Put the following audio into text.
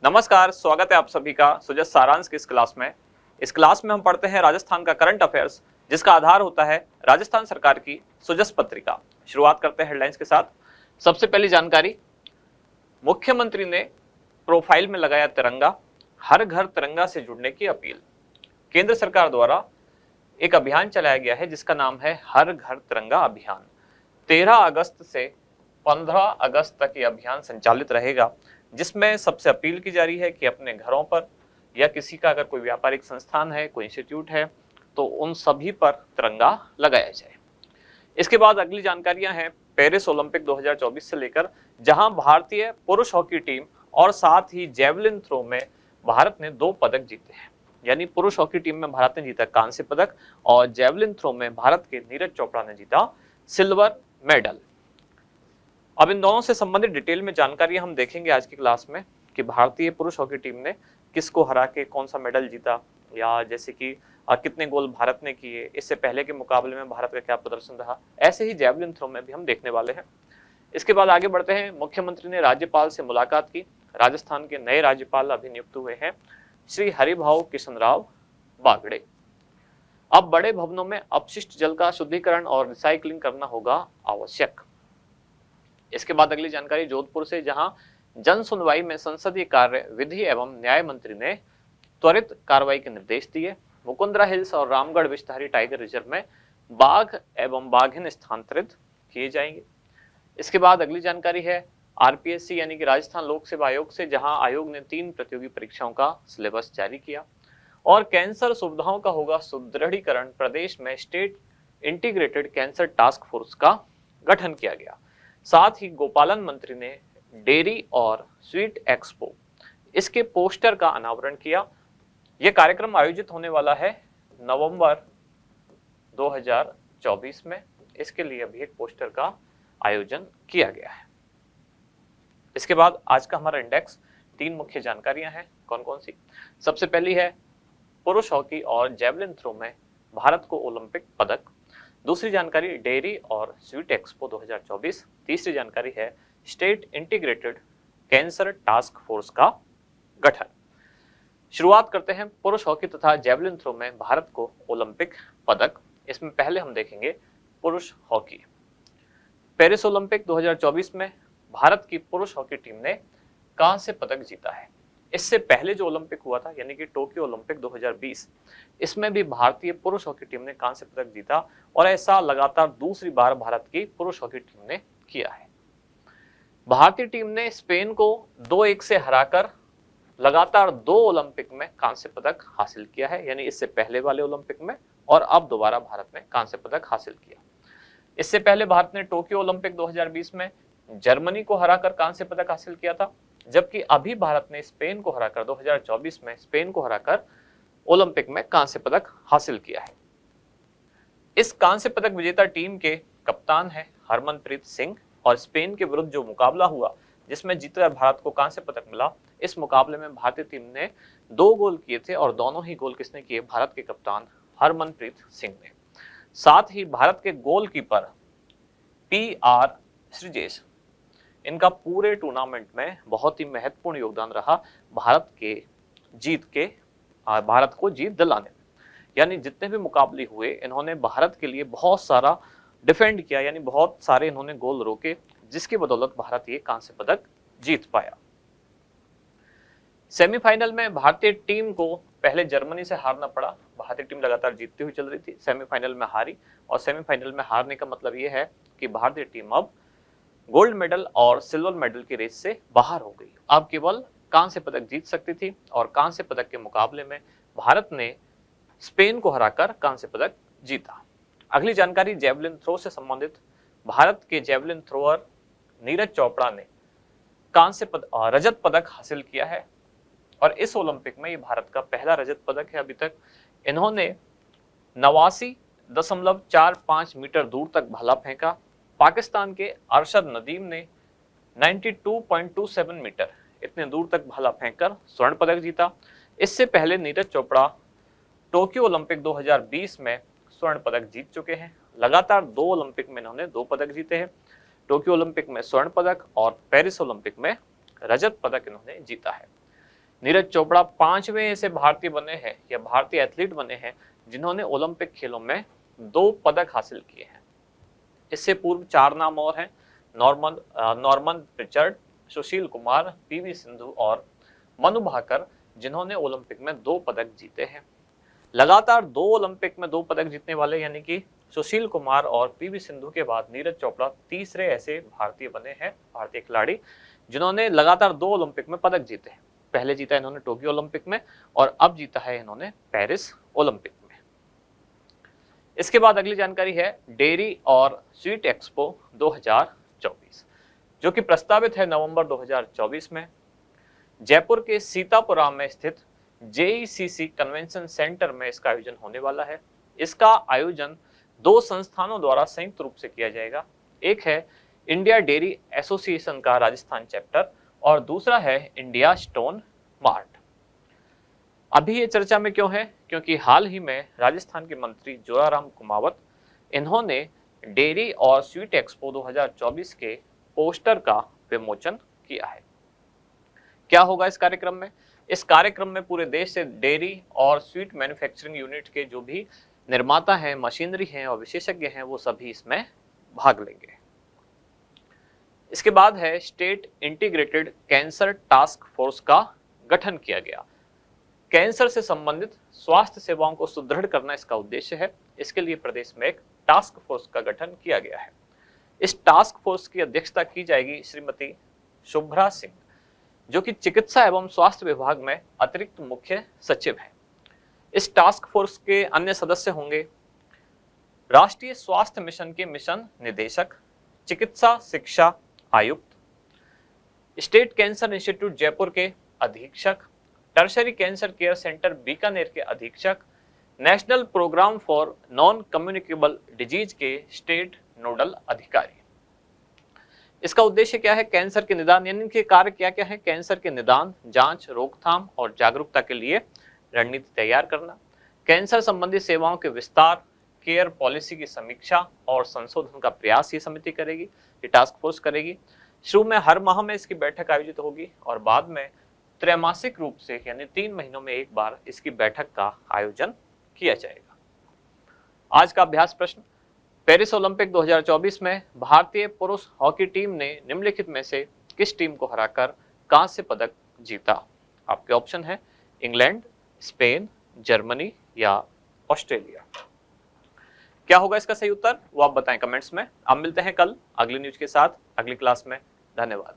नमस्कार, स्वागत है आप सभी का सुजस सारांश की इस क्लास में। इस क्लास में हम पढ़ते हैं राजस्थान का करंट अफेयर्स, जिसका आधार होता है राजस्थान सरकार की सुजस पत्रिका। शुरुआत करते हैं हेडलाइंस के साथ। सबसे पहली जानकारी, मुख्यमंत्री ने प्रोफाइल में लगाया तिरंगा, हर घर तिरंगा से जुड़ने की अपील। केंद्र सरकार द्वारा एक अभियान चलाया गया है जिसका नाम है हर घर तिरंगा अभियान। 13 अगस्त से 15 अगस्त तक ये अभियान संचालित रहेगा, जिसमें सबसे अपील की जा रही है कि अपने घरों पर या किसी का अगर कोई व्यापारिक संस्थान है, कोई इंस्टीट्यूट है, तो उन सभी पर तिरंगा लगाया जाए। इसके बाद अगली जानकारियां हैं पेरिस ओलंपिक 2024 से लेकर, जहां भारतीय पुरुष हॉकी टीम और साथ ही जेवलिन थ्रो में भारत ने 2 पदक जीते हैं। यानी पुरुष हॉकी टीम में भारत ने जीता कांस्य पदक और जेवलिन थ्रो में भारत के नीरज चोपड़ा ने जीता सिल्वर मेडल। अब इन दोनों से संबंधित डिटेल में जानकारी हम देखेंगे आज की क्लास में कि भारतीय पुरुष हॉकी टीम ने किसको हरा के कौन सा मेडल जीता, या जैसे कि कितने गोल भारत ने किए, इससे पहले के मुकाबले में भारत का क्या प्रदर्शन रहा। ऐसे ही जेवलिन थ्रो में भी हम देखने वाले हैं। इसके बाद आगे बढ़ते हैं। मुख्यमंत्री ने राज्यपाल से मुलाकात की। राजस्थान के नए राज्यपाल अभी नियुक्त हुए हैं श्री हरिभाऊ किशन राव बागड़े। अब बड़े भवनों में अपशिष्ट जल का शुद्धिकरण और रिसाइकलिंग करना होगा आवश्यक। इसके बाद अगली जानकारी जोधपुर से, जहां जन सुनवाई में संसदीय कार्य विधि एवं न्याय मंत्री ने त्वरित कार्रवाई के निर्देश दिए। मुकुंदरा हिल्स और रामगढ़ विषधारी टाइगर रिजर्व में बाघ एवं बाघिन स्थानांतरित किए जाएंगे। इसके बाद अगली जानकारी है आरपीएससी यानी कि राजस्थान लोक सेवा आयोग से, जहां आयोग ने 3 प्रतियोगी परीक्षाओं का सिलेबस जारी किया। और कैंसर सुविधाओं का होगा सुदृढ़ीकरण। प्रदेश में state integrated cancer task force का गठन किया गया। साथ ही गोपालन मंत्री ने डेयरी और स्वीट एक्सपो, इसके पोस्टर का अनावरण किया। यह कार्यक्रम आयोजित होने वाला है नवंबर 2024 में। इसके लिए अभी एक पोस्टर का आयोजन किया गया है। इसके बाद आज का हमारा इंडेक्स 3 मुख्य जानकारियां हैं। कौन कौन सी? सबसे पहली है पुरुष हॉकी और जेवलिन थ्रो में भारत को ओलंपिक पदक। दूसरी जानकारी डेयरी और स्वीट एक्सपो 2024। तीसरी जानकारी है state integrated cancer task force का गठन। शुरुआत करते हैं पुरुष हॉकी तथा जेवलिन थ्रो में भारत को ओलंपिक पदक। इसमें पहले हम देखेंगे पुरुष हॉकी। पेरिस ओलंपिक 2024 में भारत की पुरुष हॉकी टीम ने कांस्य पदक जीता है। इससे पहले जो ओलंपिक हुआ था यानी कि टोक्यो ओलंपिक 2020, इसमें भी भारतीय पुरुष हॉकी टीम ने कांस्य पदक जीता और ऐसा लगातार दूसरी बार भारत की पुरुष हॉकी टीम ने किया है। भारतीय टीम ने स्पेन को 2-1 से हराकर लगातार 2 ओलंपिक में कांस्य पदक हासिल किया है। यानी इससे पहले वाले ओलंपिक में और अब दोबारा भारत ने कांस्य पदक हासिल किया। इससे पहले भारत ने टोक्यो ओलंपिक 2020 में जर्मनी को हराकर कांस्य पदक हासिल किया था, जबकि अभी भारत ने स्पेन को हराकर 2024 में स्पेन को हराकर ओलंपिक में कांस्य पदक हासिल किया है। इस कांस्य पदक विजेता टीम के कप्तान है हरमनप्रीत सिंह, और स्पेन के विरुद्ध जो मुकाबला हुआ जिसमें जीतकर भारत को कांस्य पदक मिला, इस मुकाबले में भारतीय टीम ने 2 गोल किए थे और दोनों ही गोल किसने किए? भारत के कप्तान हरमनप्रीत सिंह ने। साथ ही भारत के गोलकीपर पी.आर. श्रीजेश, इनका पूरे टूर्नामेंट में बहुत ही महत्वपूर्ण योगदान रहा भारत को जीत दिलाने में। यानी जितने भी मुकाबले हुए, इन्होंने भारत के लिए बहुत सारा डिफेंड किया, यानी बहुत सारे इन्होंने गोल रोके, जिसकी बदौलत भारत ये कांस्य पदक जीत पाया। सेमीफाइनल में भारतीय टीम को पहले जर्मनी से हारना पड़ा। भारतीय टीम लगातार जीतती हुई चल रही थी, सेमीफाइनल में हारी, और सेमीफाइनल में हारने का मतलब यह है कि भारतीय टीम अब गोल्ड मेडल और सिल्वर मेडल की रेस से बाहर हो गई। अब केवल कांस्य पदक जीत सकती थी, और कांस्य पदक के मुकाबले में भारत ने स्पेन को हराकर कांस्य पदक जीता। अगली जानकारी जेवलिन थ्रो से संबंधित। भारत के जेवलिन थ्रोअर नीरज चोपड़ा ने रजत पदक हासिल किया है, और इस ओलंपिक में ये भारत का पहला रजत पदक है। अभी तक इन्होंने 89.45 मीटर दूर तक भाला फेंका। पाकिस्तान के अरशद नदीम ने 92.27 मीटर इतने दूर तक भाला फेंककर स्वर्ण पदक जीता। इससे पहले नीरज चोपड़ा टोक्यो ओलंपिक 2020 में स्वर्ण पदक जीत चुके हैं। लगातार 2 ओलंपिक में इन्होंने 2 पदक जीते हैं। टोक्यो ओलंपिक में स्वर्ण पदक और पेरिस ओलंपिक में रजत पदक इन्होंने जीता है। नीरज चोपड़ा 5वें ऐसे भारतीय बने हैं या भारतीय एथलीट बने हैं जिन्होंने ओलंपिक खेलों में 2 पदक हासिल किए हैं। इससे पूर्व 4 नाम और हैं, Norman Pritchard, Sushil Kumar, PV Sindhu और मनु भाकर, जिन्होंने ओलंपिक में 2 पदक जीते हैं। लगातार 2 ओलंपिक में 2 पदक जीतने वाले यानी कि सुशील कुमार और पीवी सिंधु के बाद नीरज चोपड़ा तीसरे ऐसे भारतीय बने हैं, भारतीय खिलाड़ी जिन्होंने लगातार 2 ओलंपिक में पदक जीते हैं। पहले जीता इन्होंने टोक्यो ओलंपिक में और अब जीता है इन्होंने पेरिस ओलंपिक में। इसके बाद अगली जानकारी है डेयरी और स्वीट एक्सपो 2024, जो कि प्रस्तावित है नवंबर 2024 में। जयपुर के सीतापुरा में स्थित जेईसीसी कन्वेंशन सेंटर में इसका आयोजन होने वाला है। इसका आयोजन 2 संस्थानों द्वारा संयुक्त रूप से किया जाएगा। एक है इंडिया डेयरी एसोसिएशन का राजस्थान चैप्टर और दूसरा है इंडिया स्टोन मार्ट। अभी ये चर्चा में क्यों है? क्योंकि हाल ही में राजस्थान के मंत्री जोराराम कुमावत इन्होंने डेयरी और स्वीट एक्सपो 2024 के पोस्टर का विमोचन किया है। क्या होगा इस कार्यक्रम में? इस कार्यक्रम में पूरे देश से डेयरी और स्वीट मैन्युफैक्चरिंग यूनिट के जो भी निर्माता हैं, मशीनरी हैं और विशेषज्ञ हैं, वो सभी इसमें भाग लेंगे। इसके बाद है state integrated cancer task force का गठन किया गया। कैंसर से संबंधित स्वास्थ्य सेवाओं को सुदृढ़ करना इसका उद्देश्य है। इसके लिए प्रदेश में एक टास्क फोर्स का गठन किया गया है। इस टास्क फोर्स की अध्यक्षता की जाएगी श्रीमती शुभ्रा सिंह, जो कि चिकित्सा एवं स्वास्थ्य विभाग में अतिरिक्त मुख्य सचिव हैं। इस टास्क फोर्स के अन्य सदस्य होंगे राष्ट्रीय स्वास्थ्य मिशन के मिशन निदेशक, चिकित्सा शिक्षा आयुक्त, स्टेट कैंसर इंस्टीट्यूट जयपुर के अधीक्षक, tertiary cancer care centre Bikaner के अधीक्षक, national programme for non communicable disease के स्टेट नोडल अधिकारी। इसका उद्देश्य क्या है? कैंसर के निदान यानी इनके कार्य क्या क्या है? कैंसर के निदान, जांच, रोकथाम और जागरूकता के लिए रणनीति तैयार करना, कैंसर संबंधी सेवाओं के विस्तार, केयर पॉलिसी की समीक्षा और संशोधन का प्रयास ये समिति करेगी, ये टास्क फोर्स करेगी। शुरू में हर माह में इसकी बैठक आयोजित होगी और बाद में त्रैमासिक रूप से यानी 3 महीनों में एक बार इसकी बैठक का आयोजन किया जाएगा। आज का अभ्यास प्रश्न, पेरिस ओलंपिक 2024 में भारतीय पुरुष हॉकी टीम ने निम्नलिखित में से किस टीम को हराकर कांस्य पदक जीता? आपके ऑप्शन है इंग्लैंड, स्पेन, जर्मनी या ऑस्ट्रेलिया। क्या होगा इसका सही उत्तर? वो आप बताएं कमेंट्स में। अब मिलते हैं कल अगली न्यूज के साथ अगली क्लास में। धन्यवाद।